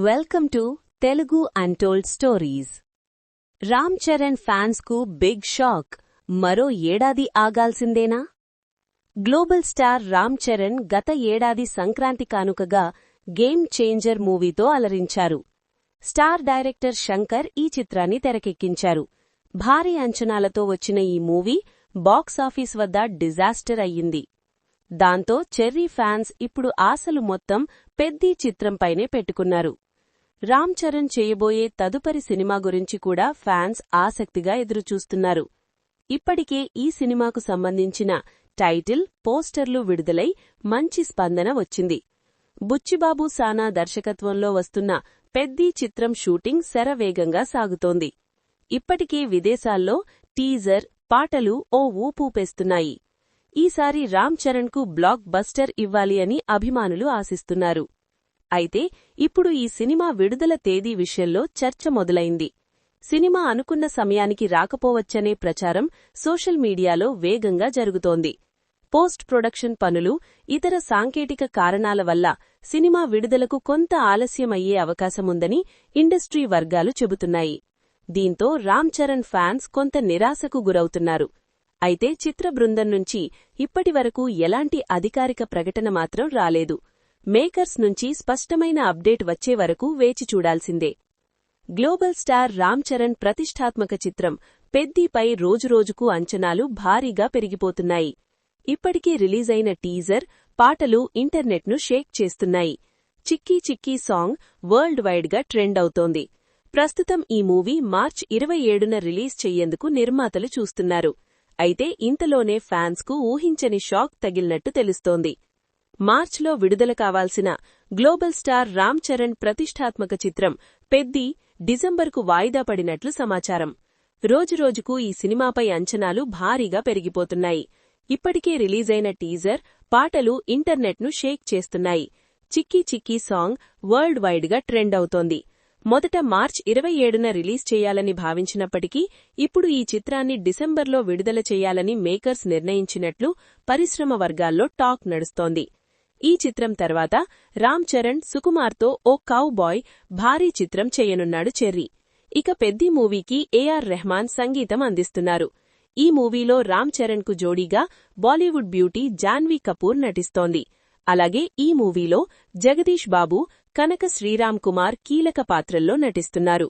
Welcome to Telugu untold stories. Ram Charan fans కు big shock. మరో ఏడాది ఆగాల్సిందేనా? గ్లోబల్ స్టార్ రామ్ చరణ్ గత ఏడాది సంక్రాంతి కానుకగా గేమ్ చేంజర్ మూవీతో అలరించారు. స్టార్ డైరెక్టర్ శంకర్ ఈ చిత్రాన్ని తెరకెక్కించారు. భారీ అంచనాలతో వచ్చిన ఈ మూవీ బాక్సాఫీస్ వద్ద డిజాస్టర్ అయ్యింది. దాంతో చెర్రీ ఫ్యాన్స్ ఇప్పుడు ఆశలు మొత్తం పెద్దీ చిత్రంపైనే పెట్టుకున్నారు. రామ్ చరణ్ చేయబోయే తదుపరి సినిమా గురించి కూడా ఫ్యాన్స్ ఆసక్తిగా ఎదురుచూస్తున్నారు. ఇప్పటికే ఈ సినిమాకు సంబంధించిన టైటిల్, పోస్టర్లు విడుదలై మంచి స్పందన వచ్చింది. బుచ్చిబాబు సానా దర్శకత్వంలో వస్తున్న పెద్దీ చిత్రం షూటింగ్ శరవేగంగా సాగుతోంది. ఇప్పటికే విదేశాల్లో టీజర్, పాటలు ఓ ఊపూపేస్తున్నాయి. ఈసారి రామ్ చరణ్కు బ్లాక్ బస్టర్ ఇవ్వాలి అని అభిమానులు ఆశిస్తున్నారు. అయితే ఇప్పుడు ఈ సినిమా విడుదల తేదీ విషయంలో చర్చ మొదలైంది. సినిమా అనుకున్న సమయానికి రాకపోవచ్చనే ప్రచారం సోషల్ మీడియాలో వేగంగా జరుగుతోంది. పోస్ట్ ప్రొడక్షన్ పనులు, ఇతర సాంకేతిక కారణాల వల్ల సినిమా విడుదలకు కొంత ఆలస్యమయ్యే అవకాశముందని ఇండస్ట్రీ వర్గాలు చెబుతున్నాయి. దీంతో రామ్ చరణ్ ఫ్యాన్స్ కొంత నిరాశకు గురవుతున్నారు. అయితే చిత్ర బృందం నుంచి ఇప్పటివరకు ఎలాంటి అధికారిక ప్రకటన మాత్రం రాలేదు. మేకర్స్ నుంచి స్పష్టమైన అప్డేట్ వచ్చే వరకు వేచి చూడాల్సిందే. గ్లోబల్ స్టార్ రామ్ చరణ్ ప్రతిష్టాత్మక చిత్రం పెద్దీపై రోజురోజుకు అంచనాలు భారీగా పెరిగిపోతున్నాయి. ఇప్పటికీ రిలీజైన టీజర్, పాటలు ఇంటర్నెట్ను షేక్ చేస్తున్నాయి. చిక్కీ చిక్కీ సాంగ్ వరల్డ్ వైడ్గా ట్రెండ్ అవుతోంది. ప్రస్తుతం ఈ మూవీ మార్చ్ 27న రిలీజ్ చెయ్యేందుకు నిర్మాతలు చూస్తున్నారు. అయితే ఇంతలోనే ఫ్యాన్స్కు ఊహించని షాక్ తగిలినట్టు తెలుస్తోంది. మార్చ్లో విడుదల కావాల్సిన గ్లోబల్ స్టార్ రామ్ చరణ్ ప్రతిష్టాత్మక చిత్రం పెద్దీ డిసెంబర్కు వాయిదా పడినట్లు సమాచారం. రోజురోజుకు ఈ సినిమాపై అంచనాలు భారీగా పెరిగిపోతున్నాయి. ఇప్పటికే రిలీజైన టీజర్, పాటలు ఇంటర్నెట్ను షేక్ చేస్తున్నాయి. చిక్కీ చిక్కీ సాంగ్ వరల్డ్ వైడ్గా ట్రెండ్ అవుతోంది. మొదట మార్చ్ 27న రిలీజ్ చేయాలని భావించినప్పటికీ ఇప్పుడు ఈ చిత్రాన్ని డిసెంబర్లో విడుదల చేయాలని మేకర్స్ నిర్ణయించినట్లు పరిశ్రమ వర్గాల్లో టాక్ నడుస్తోంది. ఈ చిత్రం తర్వాత రామ్ చరణ్, సుకుమార్తో ఓ కౌ బాయ్ భారీ చిత్రం చేయనున్నాడు చెర్రీ. ఇక పెద్దీ మూవీకి ఏఆర్ రెహమాన్ సంగీతం అందిస్తున్నారు. ఈ మూవీలో రామ్ చరణ్కు జోడీగా బాలీవుడ్ బ్యూటీ జాన్వీ కపూర్ నటిస్తోంది. అలాగే ఈ మూవీలో జగదీష్ బాబు, కనక శ్రీరామ్ కుమార్ కీలక పాత్రల్లో నటిస్తున్నారు.